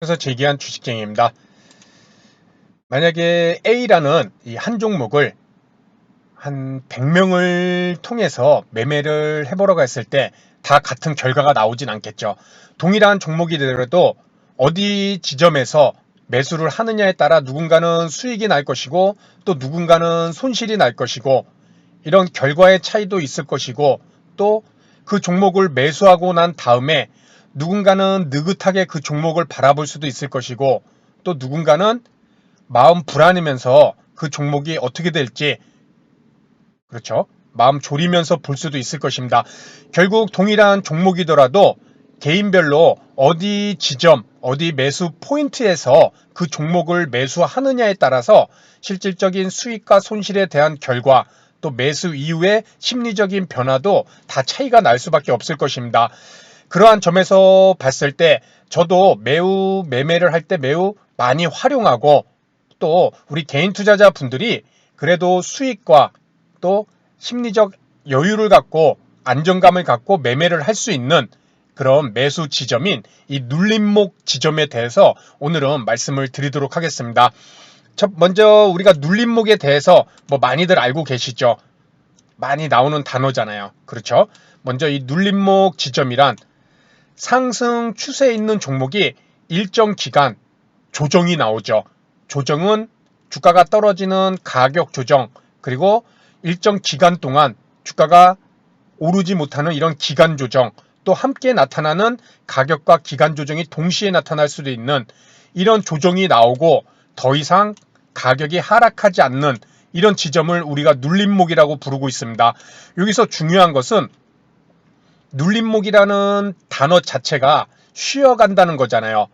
그래서 제기한 주식쟁이입니다. 만약에 A라는 이 한 종목을 한 100명을 통해서 매매를 해보려고 했을 때 다 같은 결과가 나오진 않겠죠. 동일한 종목이더라도 어디 지점에서 매수를 하느냐에 따라 누군가는 수익이 날 것이고 또 누군가는 손실이 날 것이고 이런 결과의 차이도 있을 것이고 또 그 종목을 매수하고 난 다음에 누군가는 느긋하게 그 종목을 바라볼 수도 있을 것이고 또 누군가는 마음 불안하면서 그 종목이 어떻게 될지 그렇죠. 마음 졸이면서 볼 수도 있을 것입니다. 결국 동일한 종목이더라도 개인별로 어디 지점, 어디 매수 포인트에서 그 종목을 매수하느냐에 따라서 실질적인 수익과 손실에 대한 결과 또 매수 이후의 심리적인 변화도 다 차이가 날 수밖에 없을 것입니다. 그러한 점에서 봤을 때 저도 매우 매매를 할 때 매우 많이 활용하고 또 우리 개인 투자자 분들이 그래도 수익과 또 심리적 여유를 갖고 안정감을 갖고 매매를 할 수 있는 그런 매수 지점인 이 눌림목 지점에 대해서 오늘은 말씀을 드리도록 하겠습니다. 먼저 우리가 눌림목에 대해서 뭐 많이들 알고 계시죠? 많이 나오는 단어잖아요. 그렇죠? 먼저 이 눌림목 지점이란 상승 추세에 있는 종목이 일정 기간 조정이 나오죠. 조정은 주가가 떨어지는 가격 조정 그리고 일정 기간 동안 주가가 오르지 못하는 이런 기간 조정 또 함께 나타나는 가격과 기간 조정이 동시에 나타날 수도 있는 이런 조정이 나오고 더 이상 가격이 하락하지 않는 이런 지점을 우리가 눌림목이라고 부르고 있습니다. 여기서 중요한 것은 눌림목이라는 단어 자체가 쉬어간다는 거잖아요.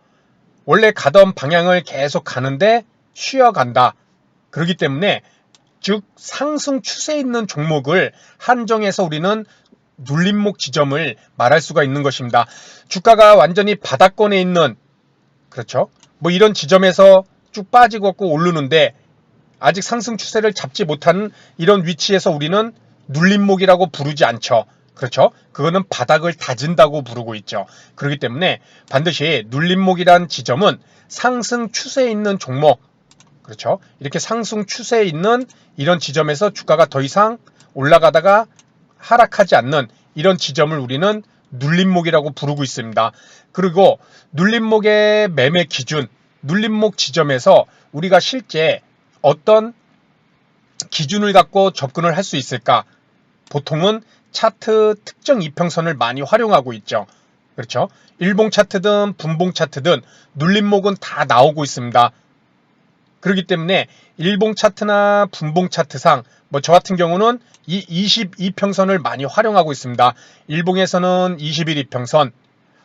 원래 가던 방향을 계속 가는데 쉬어간다. 그렇기 때문에 즉 상승 추세에 있는 종목을 한정해서 우리는 눌림목 지점을 말할 수가 있는 것입니다. 주가가 완전히 바닥권에 있는 그렇죠. 뭐 이런 지점에서 쭉 빠지고 오르는데 아직 상승 추세를 잡지 못하는 이런 위치에서 우리는 눌림목이라고 부르지 않죠. 그렇죠? 그거는 바닥을 다진다고 부르고 있죠. 그렇기 때문에 반드시 눌림목이란 지점은 상승 추세에 있는 종목 그렇죠? 이렇게 상승 추세에 있는 이런 지점에서 주가가 더 이상 올라가다가 하락하지 않는 이런 지점을 우리는 눌림목이라고 부르고 있습니다. 그리고 눌림목의 매매 기준, 눌림목 지점에서 우리가 실제 어떤 기준을 갖고 접근을 할 수 있을까? 보통은 차트 특정 이평선을 많이 활용하고 있죠. 그렇죠? 일봉 차트든 분봉 차트든 눌림목은 다 나오고 있습니다. 그렇기 때문에 일봉 차트나 분봉 차트상 뭐 저 같은 경우는 이 22평선을 많이 활용하고 있습니다. 일봉에서는 21이평선,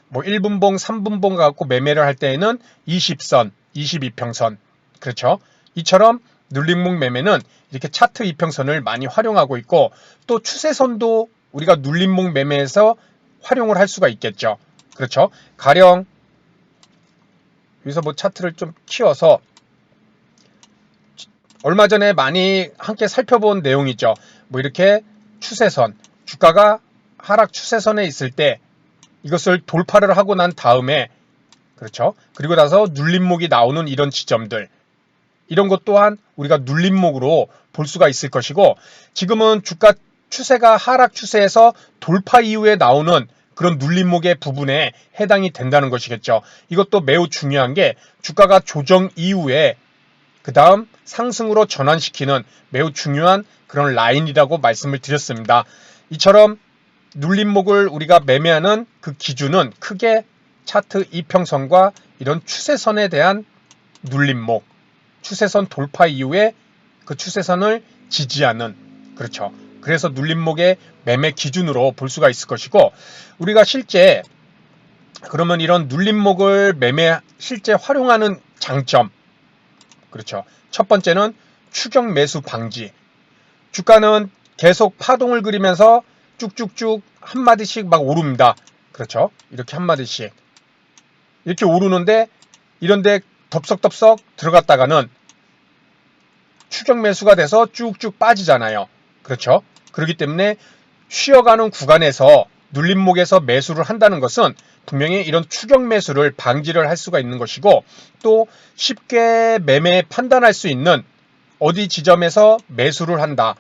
뭐 1분봉, 3분봉 갖고 매매를 할 때에는 20선, 22평선. 그렇죠? 이처럼 눌림목 매매는 이렇게 차트 이평선을 많이 활용하고 있고 또 추세선도 우리가 눌림목 매매에서 활용을 할 수가 있겠죠. 그렇죠? 가령 여기서 뭐 차트를 좀 키워서 얼마 전에 많이 함께 살펴본 내용이죠. 뭐 이렇게 추세선, 주가가 하락 추세선에 있을 때 이것을 돌파를 하고 난 다음에 그렇죠. 그리고 나서 눌림목이 나오는 이런 지점들 이런 것 또한 우리가 눌림목으로 볼 수가 있을 것이고 지금은 주가 추세가 하락 추세에서 돌파 이후에 나오는 그런 눌림목의 부분에 해당이 된다는 것이겠죠. 이것도 매우 중요한 게 주가가 조정 이후에 그 다음 상승으로 전환시키는 매우 중요한 그런 라인이라고 말씀을 드렸습니다. 이처럼 눌림목을 우리가 매매하는 그 기준은 크게 차트 이평선과 이런 추세선에 대한 눌림목, 추세선 돌파 이후에 그 추세선을 지지하는 그렇죠. 그래서 눌림목의 매매 기준으로 볼 수가 있을 것이고 우리가 실제 그러면 이런 눌림목을 매매 실제 활용하는 장점 그렇죠. 첫 번째는 추격 매수 방지. 주가는 계속 파동을 그리면서 쭉쭉쭉 한마디씩 막 오릅니다. 그렇죠. 이렇게 한마디씩. 이렇게 오르는데 이런데 덥석덥석 들어갔다가는 추격 매수가 돼서 쭉쭉 빠지잖아요. 그렇죠. 그렇기 때문에 쉬어가는 구간에서 눌림목에서 매수를 한다는 것은 분명히 이런 추격 매수를 방지를 할 수가 있는 것이고, 또 쉽게 매매 판단할 수 있는 어디 지점에서 매수를 한다.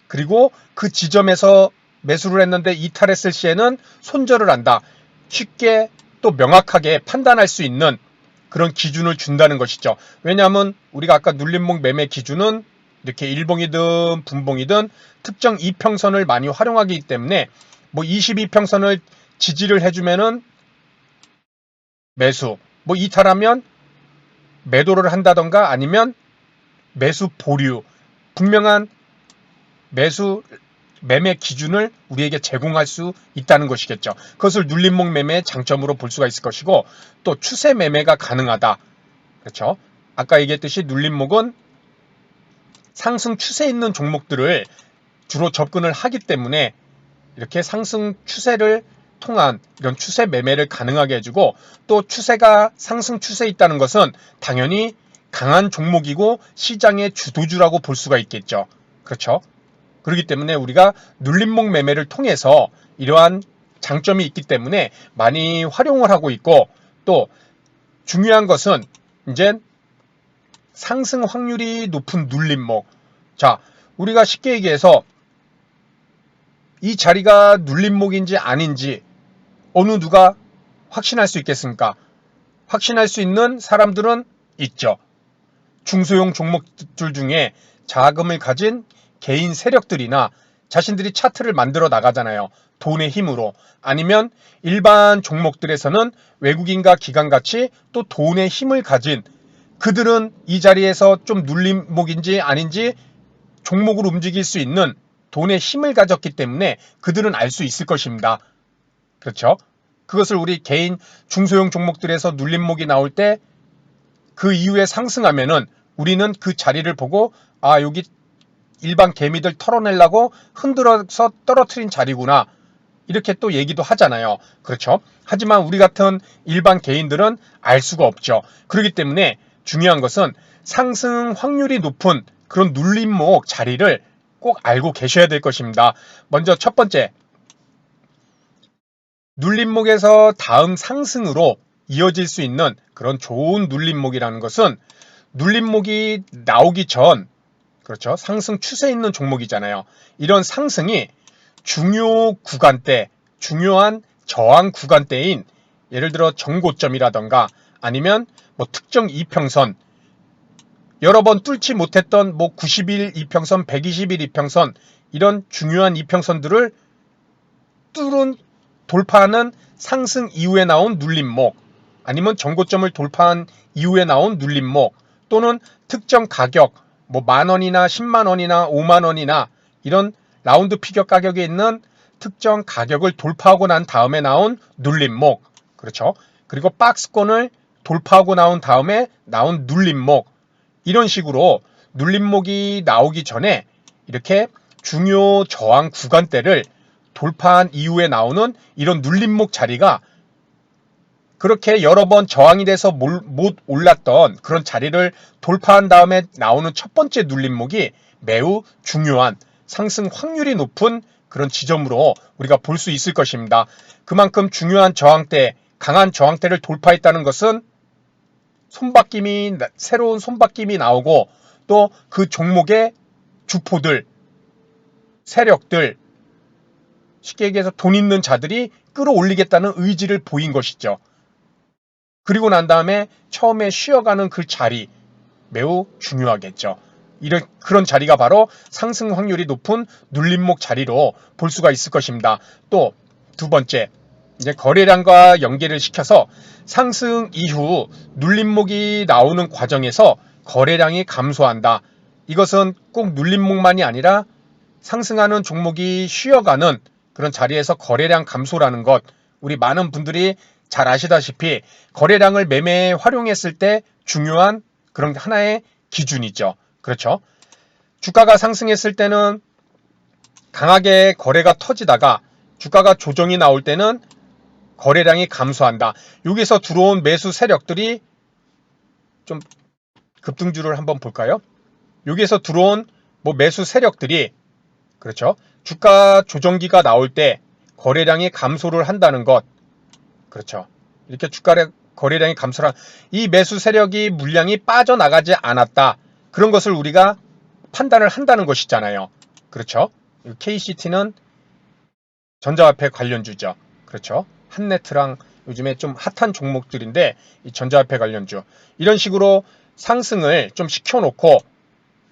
그리고 그 지점에서 매수를 했는데 이탈했을 시에는 손절을 한다. 쉽게 또 명확하게 판단할 수 있는 그런 기준을 준다는 것이죠. 왜냐하면 우리가 아까 눌림목 매매 기준은 이렇게 일봉이든 분봉이든 특정 이평선을 많이 활용하기 때문에 뭐 22평선을 지지를 해주면은 매수, 뭐 이탈하면 매도를 한다던가 아니면 매수 보류, 분명한 매수 매매 기준을 우리에게 제공할 수 있다는 것이겠죠. 그것을 눌림목 매매의 장점으로 볼 수가 있을 것이고, 또 추세 매매가 가능하다. 그렇죠? 아까 얘기했듯이 눌림목은 상승 추세 있는 종목들을 주로 접근을 하기 때문에 이렇게 상승 추세를 통한 이런 추세 매매를 가능하게 해주고, 또 추세가 상승 추세 있다는 것은 당연히 강한 종목이고 시장의 주도주라고 볼 수가 있겠죠. 그렇죠? 그렇기 때문에 우리가 눌림목 매매를 통해서 이러한 장점이 있기 때문에 많이 활용을 하고 있고, 또 중요한 것은 이제 상승 확률이 높은 눌림목. 자, 우리가 쉽게 얘기해서 이 자리가 눌림목인지 아닌지 어느 누가 확신할 수 있겠습니까? 확신할 수 있는 사람들은 있죠. 중소형 종목들 중에 자금을 가진 개인 세력들이나 자신들이 차트를 만들어 나가잖아요. 돈의 힘으로. 아니면 일반 종목들에서는 외국인과 기관같이 또 돈의 힘을 가진 그들은 이 자리에서 좀 눌림목인지 아닌지 종목을 움직일 수 있는 돈의 힘을 가졌기 때문에 그들은 알 수 있을 것입니다. 그렇죠? 그것을 우리 개인 중소형 종목들에서 눌림목이 나올 때 그 이후에 상승하면은 우리는 그 자리를 보고 아, 여기 일반 개미들 털어내려고 흔들어서 떨어뜨린 자리구나. 이렇게 또 얘기도 하잖아요. 그렇죠? 하지만 우리 같은 일반 개인들은 알 수가 없죠. 그렇기 때문에 중요한 것은 상승 확률이 높은 그런 눌림목 자리를 꼭 알고 계셔야 될 것입니다. 먼저 첫 번째, 눌림목에서 다음 상승으로 이어질 수 있는 그런 좋은 눌림목이라는 것은 눌림목이 나오기 전, 그렇죠? 상승 추세 있는 종목이잖아요. 이런 상승이 중요 구간대, 중요한 저항 구간대인 예를 들어 정고점이라던가 아니면 뭐 특정 이평선, 여러 번 뚫지 못했던 뭐 90일 이평선, 120일 이평선 이런 중요한 이평선들을 뚫은 돌파하는 상승 이후에 나온 눌림목, 아니면 정고점을 돌파한 이후에 나온 눌림목, 또는 특정 가격 뭐 만원이나 10만원이나 5만원이나 이런 라운드 피겨 가격에 있는 특정 가격을 돌파하고 난 다음에 나온 눌림목, 그렇죠? 그리고 박스권을 돌파하고 나온 다음에 나온 눌림목, 이런 식으로 눌림목이 나오기 전에 이렇게 중요 저항 구간대를 돌파한 이후에 나오는 이런 눌림목 자리가 그렇게 여러 번 저항이 돼서 못 올랐던 그런 자리를 돌파한 다음에 나오는 첫 번째 눌림목이 매우 중요한 상승 확률이 높은 그런 지점으로 우리가 볼 수 있을 것입니다. 그만큼 중요한 저항대, 강한 저항대를 돌파했다는 것은 새로운 손바뀜이 나오고 또 그 종목의 주포들, 세력들, 쉽게 얘기해서 돈 있는 자들이 끌어올리겠다는 의지를 보인 것이죠. 그리고 난 다음에 처음에 쉬어가는 그 자리 매우 중요하겠죠. 그런 자리가 바로 상승 확률이 높은 눌림목 자리로 볼 수가 있을 것입니다. 또 두 번째, 이제 거래량과 연계를 시켜서 상승 이후 눌림목이 나오는 과정에서 거래량이 감소한다. 이것은 꼭 눌림목만이 아니라 상승하는 종목이 쉬어가는 그런 자리에서 거래량 감소라는 것, 우리 많은 분들이 잘 아시다시피 거래량을 매매에 활용했을 때 중요한 그런 하나의 기준이죠. 그렇죠? 주가가 상승했을 때는 강하게 거래가 터지다가 주가가 조정이 나올 때는 거래량이 감소한다. 여기서 들어온 매수 세력들이 좀 급등주를 한번 볼까요? 여기에서 들어온 뭐 매수 세력들이, 그렇죠? 주가 조정기가 나올 때 거래량이 감소를 한다는 것. 그렇죠. 이렇게 주가 거래량이 감소한 이 매수 세력이 물량이 빠져나가지 않았다. 그런 것을 우리가 판단을 한다는 것이잖아요. 그렇죠. KCT는 전자화폐 관련주죠. 그렇죠. 한네트랑 요즘에 좀 핫한 종목들인데 이 전자화폐 관련주. 이런 식으로 상승을 좀 시켜놓고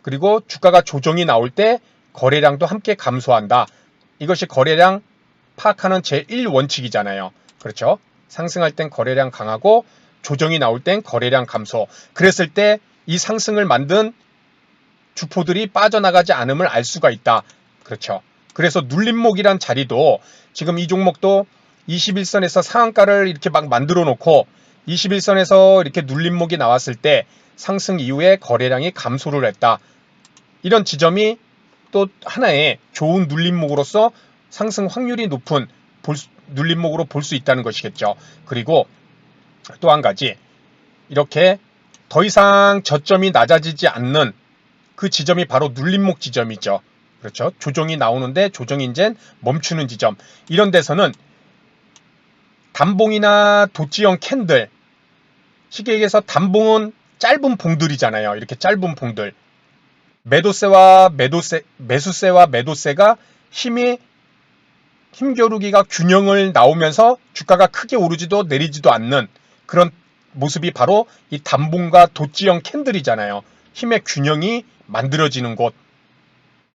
그리고 주가가 조정이 나올 때 거래량도 함께 감소한다. 이것이 거래량 파악하는 제1원칙이잖아요. 그렇죠. 상승할 땐 거래량 강하고 조정이 나올 땐 거래량 감소. 그랬을 때 이 상승을 만든 주포들이 빠져나가지 않음을 알 수가 있다. 그렇죠. 그래서 눌림목이란 자리도 지금 이 종목도 21선에서 상한가를 이렇게 막 만들어 놓고 21선에서 이렇게 눌림목이 나왔을 때 상승 이후에 거래량이 감소를 했다. 이런 지점이 또 하나의 좋은 눌림목으로서 상승 확률이 높은 눌림목으로 볼 수 있다는 것이겠죠. 그리고 또 한 가지 이렇게 더 이상 저점이 낮아지지 않는 그 지점이 바로 눌림목 지점이죠. 그렇죠. 조정이 나오는데 조정이 이제 멈추는 지점. 이런 데서는 단봉이나 도지형 캔들, 쉽게 얘기해서 단봉은 짧은 봉들이잖아요. 이렇게 짧은 봉들. 매수세와 매도세가 힘겨루기가 균형을 나오면서 주가가 크게 오르지도 내리지도 않는 그런 모습이 바로 이 단봉과 도지형 캔들이잖아요. 힘의 균형이 만들어지는 곳.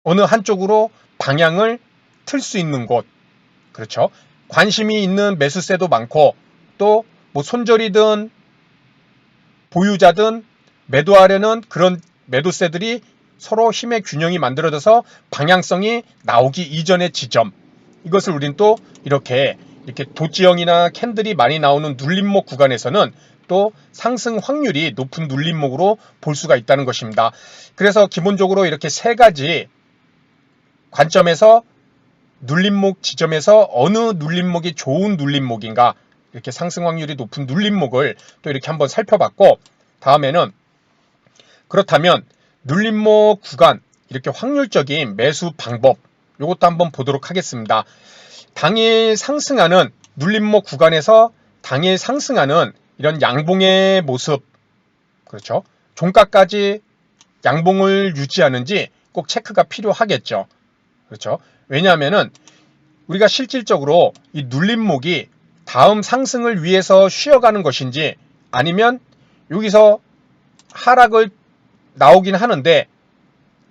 어느 한쪽으로 방향을 틀 수 있는 곳. 그렇죠. 관심이 있는 매수세도 많고 또 뭐 손절이든 보유자든 매도하려는 그런 매도세들이 서로 힘의 균형이 만들어져서 방향성이 나오기 이전의 지점. 이것을 우리는 또 이렇게 도지형이나 캔들이 많이 나오는 눌림목 구간에서는 또 상승 확률이 높은 눌림목으로 볼 수가 있다는 것입니다. 그래서 기본적으로 이렇게 세 가지 관점에서 눌림목 지점에서 어느 눌림목이 좋은 눌림목인가 이렇게 상승 확률이 높은 눌림목을 또 이렇게 한번 살펴봤고 다음에는 그렇다면 눌림목 구간 이렇게 확률적인 매수 방법 이것도 한번 보도록 하겠습니다. 당일 상승하는 눌림목 구간에서 당일 상승하는 이런 양봉의 모습 그렇죠. 종가까지 양봉을 유지하는지 꼭 체크가 필요하겠죠. 그렇죠. 왜냐하면은 우리가 실질적으로 이 눌림목이 다음 상승을 위해서 쉬어가는 것인지 아니면 여기서 하락을 나오긴 하는데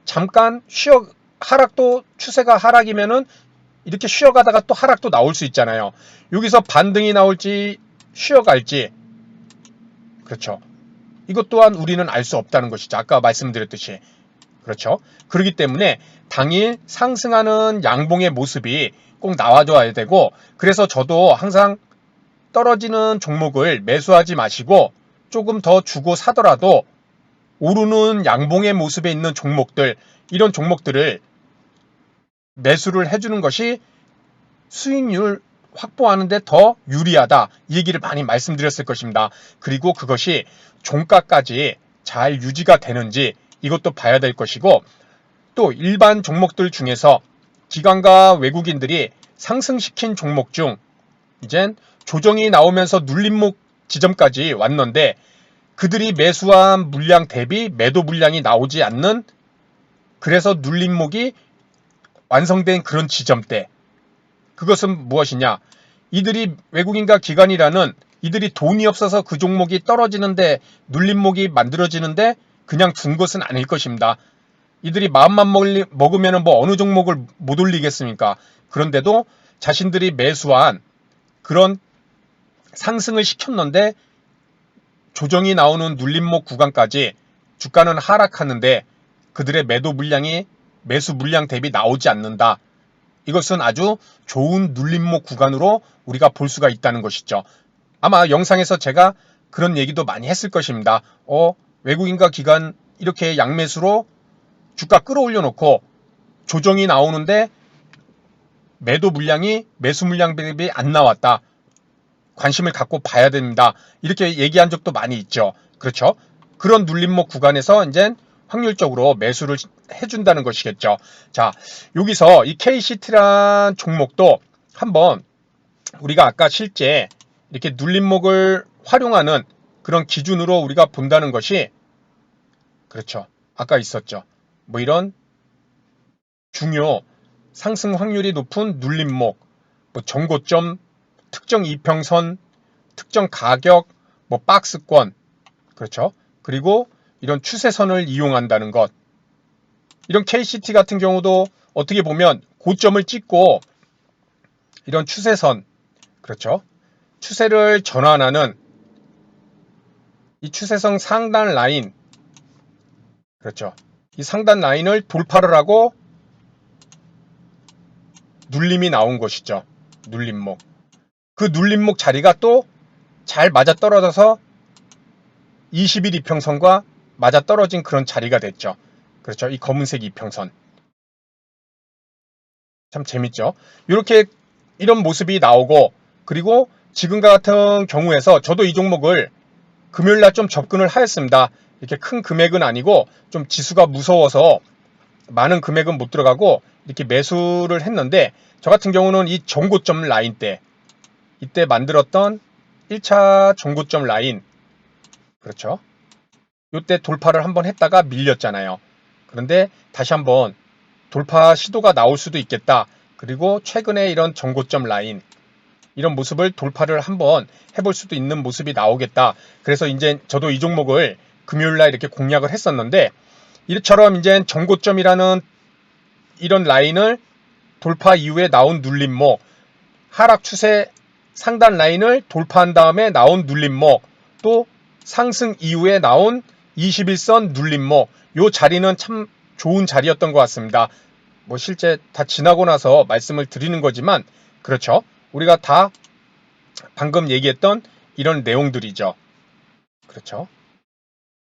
잠깐 하락도 추세가 하락이면은 이렇게 쉬어가다가 또 하락도 나올 수 있잖아요. 여기서 반등이 나올지 쉬어갈지 그렇죠. 이것 또한 우리는 알 수 없다는 것이죠. 아까 말씀드렸듯이 그렇죠. 그렇기 때문에 당일 상승하는 양봉의 모습이 꼭 나와줘야 되고 그래서 저도 항상 떨어지는 종목을 매수하지 마시고 조금 더 주고 사더라도 오르는 양봉의 모습에 있는 종목들 이런 종목들을 매수를 해주는 것이 수익률 확보하는데 더 유리하다 이 얘기를 많이 말씀드렸을 것입니다. 그리고 그것이 종가까지 잘 유지가 되는지 이것도 봐야 될 것이고 또 일반 종목들 중에서 기관과 외국인들이 상승시킨 종목 중 이젠 조정이 나오면서 눌림목 지점까지 왔는데 그들이 매수한 물량 대비 매도 물량이 나오지 않는 그래서 눌림목이 완성된 그런 지점대 그것은 무엇이냐 이들이 외국인과 기관이라는 이들이 돈이 없어서 그 종목이 떨어지는데 눌림목이 만들어지는데 그냥 둔 것은 아닐 것입니다. 이들이 마음만 먹으면 뭐 어느 종목을 못 올리겠습니까? 그런데도 자신들이 매수한 그런 상승을 시켰는데 조정이 나오는 눌림목 구간까지 주가는 하락하는데 그들의 매수 물량 대비 나오지 않는다. 이것은 아주 좋은 눌림목 구간으로 우리가 볼 수가 있다는 것이죠. 아마 영상에서 제가 그런 얘기도 많이 했을 것입니다. 외국인과 기관 이렇게 양매수로 주가 끌어올려 놓고 조정이 나오는데 매수 물량 대비 안 나왔다. 관심을 갖고 봐야 됩니다. 이렇게 얘기한 적도 많이 있죠. 그렇죠? 그런 눌림목 구간에서 이제 확률적으로 매수를 해준다는 것이겠죠. 자, 여기서 이 KCT란 종목도 한번 우리가 아까 실제 이렇게 눌림목을 활용하는 그런 기준으로 우리가 본다는 것이 그렇죠. 아까 있었죠. 뭐 이런 중요 상승 확률이 높은 눌림목, 뭐 정고점, 특정 이평선, 특정 가격, 뭐 박스권, 그렇죠. 그리고 이런 추세선을 이용한다는 것. 이런 KCT 같은 경우도 어떻게 보면 고점을 찍고 이런 추세선, 그렇죠. 추세를 전환하는 이 추세선 상단 라인, 그렇죠. 이 상단 라인을 돌파를 하고 눌림이 나온 것이죠. 눌림목. 그 눌림목 자리가 또 잘 맞아떨어져서 20일 이평선과 맞아떨어진 그런 자리가 됐죠. 그렇죠. 이 검은색 이평선. 참 재밌죠. 이렇게 이런 모습이 나오고 그리고 지금과 같은 경우에서 저도 이 종목을 금요일날 좀 접근을 하였습니다. 이렇게 큰 금액은 아니고 좀 지수가 무서워서 많은 금액은 못 들어가고 이렇게 매수를 했는데 저 같은 경우는 이 정고점 라인 때 이때 만들었던 1차 정고점 라인 그렇죠. 이때 돌파를 한번 했다가 밀렸잖아요. 그런데 다시 한번 돌파 시도가 나올 수도 있겠다. 그리고 최근에 이런 정고점 라인 이런 모습을 돌파를 한번 해볼 수도 있는 모습이 나오겠다. 그래서 이제 저도 이 종목을 금요일날 이렇게 공략을 했었는데 이처럼 이제 정고점이라는 이런 라인을 돌파 이후에 나온 눌림목 하락 추세 상단 라인을 돌파한 다음에 나온 눌림목 또 상승 이후에 나온 21선 눌림목 요 자리는 참 좋은 자리였던 것 같습니다. 뭐 실제 다 지나고 나서 말씀을 드리는 거지만 그렇죠. 우리가 다 방금 얘기했던 이런 내용들이죠. 그렇죠.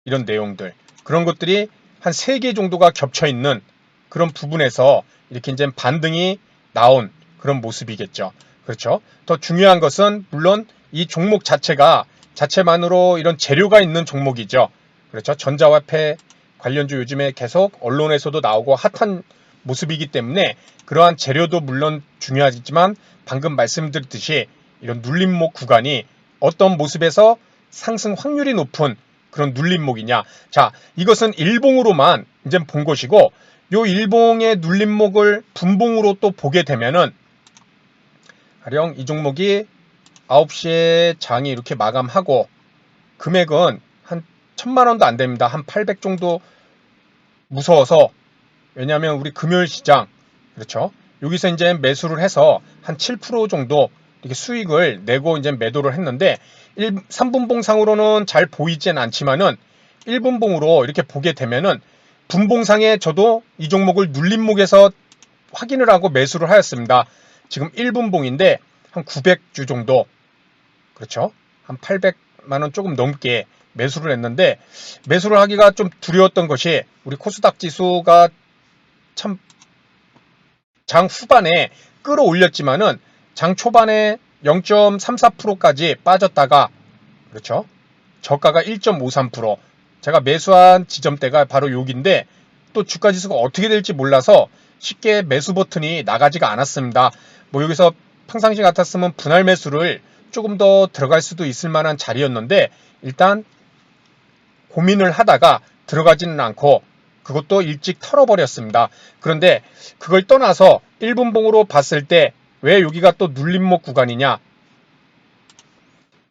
이런 내용들. 그런 것들이 한 3개 정도가 겹쳐 있는 그런 부분에서 이렇게 이제 반등이 나온 그런 모습이겠죠. 그렇죠. 더 중요한 것은 물론 이 종목 자체가 자체만으로 이런 재료가 있는 종목이죠. 그렇죠. 전자화폐 관련주 요즘에 계속 언론에서도 나오고 핫한 모습이기 때문에 그러한 재료도 물론 중요하지만 방금 말씀드렸듯이 이런 눌림목 구간이 어떤 모습에서 상승 확률이 높은 그런 눌림목이냐. 자, 이것은 일봉으로만 이제 본 것이고 요 일봉의 눌림목을 분봉으로 또 보게 되면은 가령 이 종목이 9시에 장이 이렇게 마감하고 금액은 한 1000만 원도 안 됩니다. 한 800 정도 무서워서 왜냐하면 우리 금요일 시장 그렇죠. 여기서 이제 매수를 해서 한 7% 정도 이렇게 수익을 내고 이제 매도를 했는데 3분봉상으로는 잘 보이진 않지만은 1분봉으로 이렇게 보게 되면은 분봉상에 저도 이 종목을 눌림목에서 확인을 하고 매수를 하였습니다. 지금 1분봉인데 한 900주 정도 그렇죠. 한 800만 원 조금 넘게 매수를 했는데 매수를 하기가 좀 두려웠던 것이 우리 코스닥 지수가 참 장 후반에 끌어올렸지만은 장 초반에 0.34%까지 빠졌다가 그렇죠. 저가가 1.53% 제가 매수한 지점대가 바로 여기인데 또 주가 지수가 어떻게 될지 몰라서 쉽게 매수 버튼이 나가지가 않았습니다. 뭐 여기서 평상시 같았으면 분할 매수를 조금 더 들어갈 수도 있을 만한 자리였는데 일단 고민을 하다가 들어가지는 않고 그것도 일찍 털어버렸습니다. 그런데 그걸 떠나서 1분봉으로 봤을 때 왜 여기가 또 눌림목 구간이냐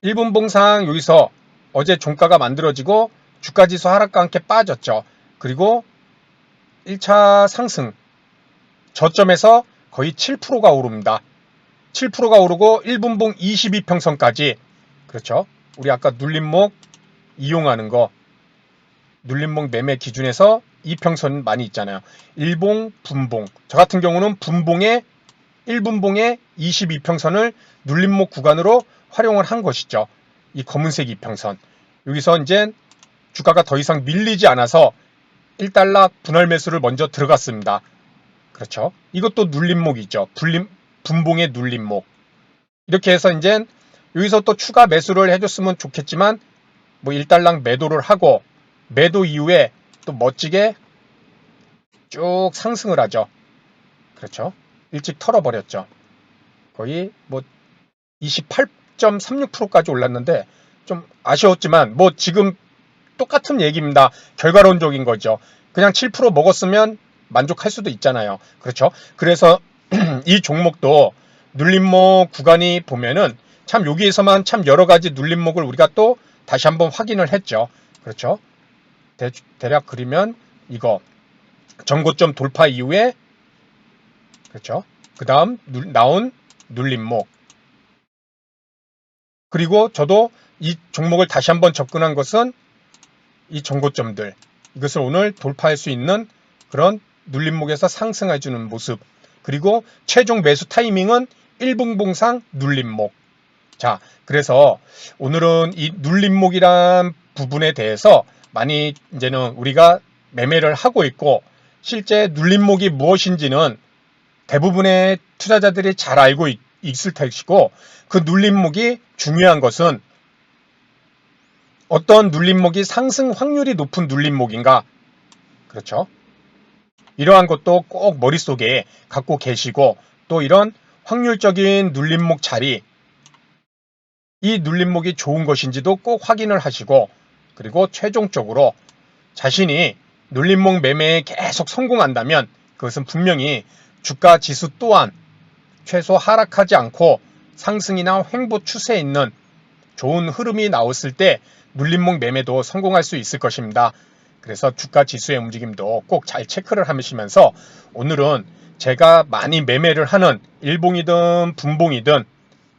1분봉상 여기서 어제 종가가 만들어지고 주가지수 하락과 함께 빠졌죠. 그리고 1차 상승 저점에서 거의 7%가 오릅니다. 7%가 오르고 1분봉 22평선까지 그렇죠. 우리 아까 눌림목 이용하는 거 눌림목 매매 기준에서 이평선 많이 있잖아요. 일봉, 분봉. 저 같은 경우는 분봉의 1분봉의 22평선을 눌림목 구간으로 활용을 한 것이죠. 이 검은색 이평선. 여기서 이제 주가가 더 이상 밀리지 않아서 1달러 분할 매수를 먼저 들어갔습니다. 그렇죠. 이것도 눌림목이죠. 분봉의 눌림목. 이렇게 해서 이제 여기서 또 추가 매수를 해줬으면 좋겠지만 뭐 1달러 매도를 하고 매도 이후에 또 멋지게 쭉 상승을 하죠. 그렇죠. 일찍 털어버렸죠. 거의 뭐 28.36%까지 올랐는데 좀 아쉬웠지만 뭐 지금 똑같은 얘기입니다. 결과론적인 거죠. 그냥 7% 먹었으면 만족할 수도 있잖아요. 그렇죠? 그래서 이 종목도 눌림목 구간이 보면은 참 여기에서만 참 여러 가지 눌림목을 우리가 또 다시 한번 확인을 했죠. 그렇죠? 대략 그리면 이거 전고점 돌파 이후에 그렇죠? 그 다음 나온 눌림목 그리고 저도 이 종목을 다시 한번 접근한 것은 이 전고점들 이것을 오늘 돌파할 수 있는 그런 눌림목에서 상승해주는 모습 그리고 최종 매수 타이밍은 1분봉상 눌림목 자 그래서 오늘은 이 눌림목이란 부분에 대해서 많이 이제는 우리가 매매를 하고 있고 실제 눌림목이 무엇인지는 대부분의 투자자들이 잘 알고 있을 것이고 그 눌림목이 중요한 것은 어떤 눌림목이 상승 확률이 높은 눌림목인가 그렇죠. 이러한 것도 꼭 머릿속에 갖고 계시고 또 이런 확률적인 눌림목 자리 이 눌림목이 좋은 것인지도 꼭 확인을 하시고 그리고 최종적으로 자신이 눌림목 매매에 계속 성공한다면 그것은 분명히 주가 지수 또한 최소 하락하지 않고 상승이나 횡보 추세에 있는 좋은 흐름이 나왔을 때 눌림목 매매도 성공할 수 있을 것입니다. 그래서 주가 지수의 움직임도 꼭 잘 체크를 하시면서 오늘은 제가 많이 매매를 하는 일봉이든 분봉이든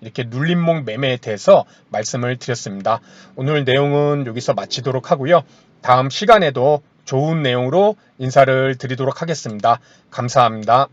이렇게 눌림목 매매에 대해서 말씀을 드렸습니다. 오늘 내용은 여기서 마치도록 하고요. 다음 시간에도 좋은 내용으로 인사를 드리도록 하겠습니다. 감사합니다.